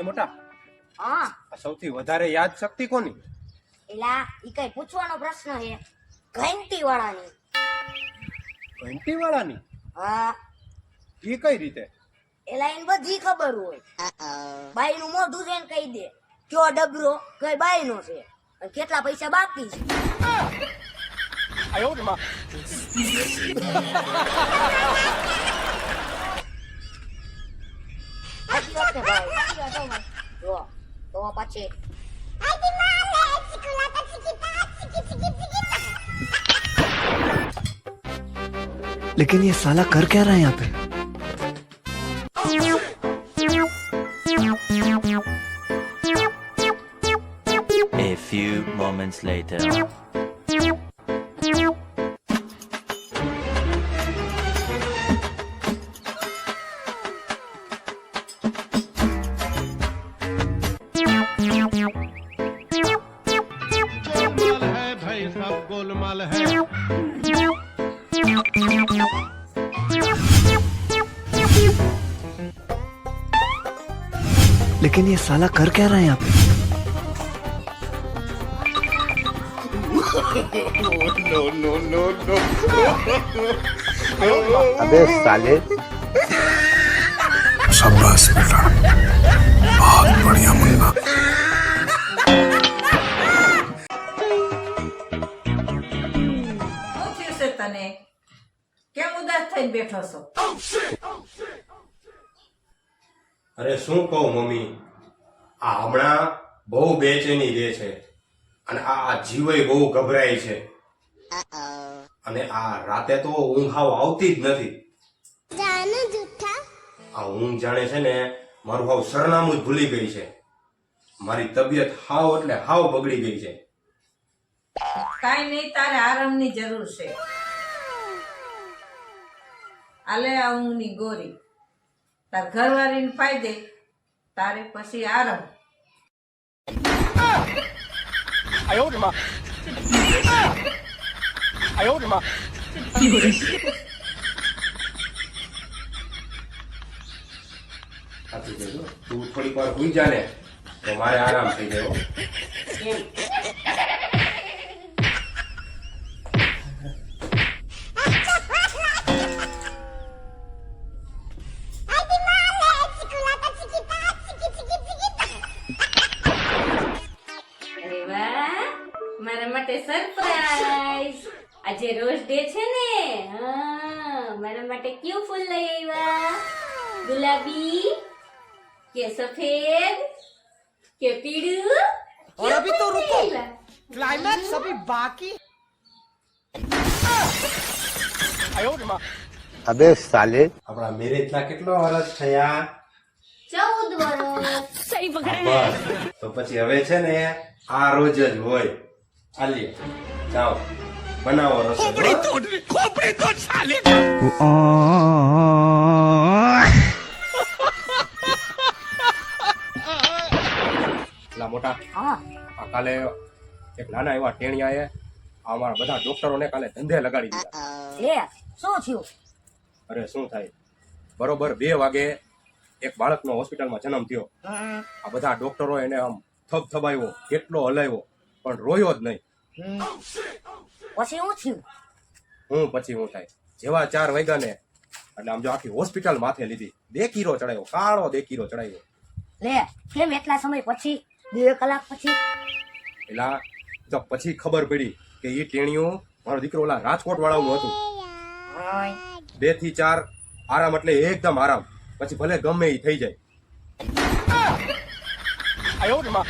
એ મોટા હા આ સૌથી વધારે યાદ શક્તિ કોની? એલા ઈ કઈ પૂછવાનો પ્રશ્ન છે ઘંટી વાળાની. ઘંટી વાળાની? હા એ કઈ રીતે? એલા એને બધી ખબર હોય. બાઈ નું મોઢું છે ને કહી દે કયો ડબરો કઈ બાઈ નો છે અને કેટલા પૈસા બાકી છે. આયો રે માં. સાચી વાત છે ભાઈ, સાચી વાત હો ભાઈ. જો તો પછી लेकिन ये साला कर क्या रहा है यहाँ पे? A few moments later. Golmaal है भाई सब गोलमाल है। लेकिन ये साला कर क्या रहा है यहाँ पे? अबे साले शाबाश बेटा, बहुत बढ़िया मुन्ना। શું થયું છે તને? કેમ ઉદાસ થઈને બેઠો છો? અરે શું કહું મમ્મી, આ હમણાં બહુ બેચેની રહે છે અને આ જીવય બહુ ગભરાય છે અને આ રાતે તો ઊંઘ હાવ આવતી જ નથી. આ ઊંઘ જાણે છે ને મારું હાવ સરનામું જ ભૂલી ગઈ છે. મારી તબિયત હાવ એટલે હાવ બગડી ગઈ છે. કાંઈ નહીં, તારે આરામની જરૂર છે. આલે આ ઊંઘની ગોરી તાર ઘરવાળીને પાઈ દે, તારે પછી આરામ. આયો રે માં. આયો રે માં. સાચું કહેજો, તું થોડીક વાર સુઈ જા ને તો મારે આરામ થઈ જાય હો. અરે વાહ, મારા માટે સરપ્રાઈઝ. આજે રોઝ ડે છે ને. હા, મારા માટે કયું ફૂલ લઈ આવ્યા? ગુલાબી કે સફેદ કે પીળું? और अभी तो रुको, આવ્યા? क्लाइमैक्स अभी बाकी। આયો રે માં. अबे साले આપણા મેરેજ ના કેટલો વર્ષ થયા? 14 વર્ષ. સહી બસ તો પછી હવે છે ને આ રોજ જ હોય. ચાલીએ, જાઓ બનાવો રસોઈ. લા મોટા, હા આ કાલે એક નાના એવા ટેણિયાએ અમારા બધા ડોક્ટરોને કાલે ધંધે લગાડી દીધા. લે શું થયું? અરે શું થાય, બરોબર 2 વાગે એક બાળકનો હોસ્પિટલમાં જન્મ થયો. આ બધા ડોક્ટરો એને આમ થબાવ્યો, કેટલો હલાવ્યો પણ રોયો જ નહીં. પછી શું થયું? પછી હું થાય, જેવા 4 વાગ્યા ને એટલે આમ જો આખી હોસ્પિટલ માથે લીધી. દેકીરો ચડાવ્યો, કાળો દેકીરો ચડાવ્યો. લે કેમ એટલા સમય પછી? 2 કલાક પછી? એલા તો પછી ખબર પડી કે એ ટેણિયું મારો દીકરો ઓલા રાજકોટ વાળાનું હતું. 2 થી 4 આરામ એટલે એકદમ આરામ, પછી ભલે ગમે એ થઈ જાય. આયો રે માં.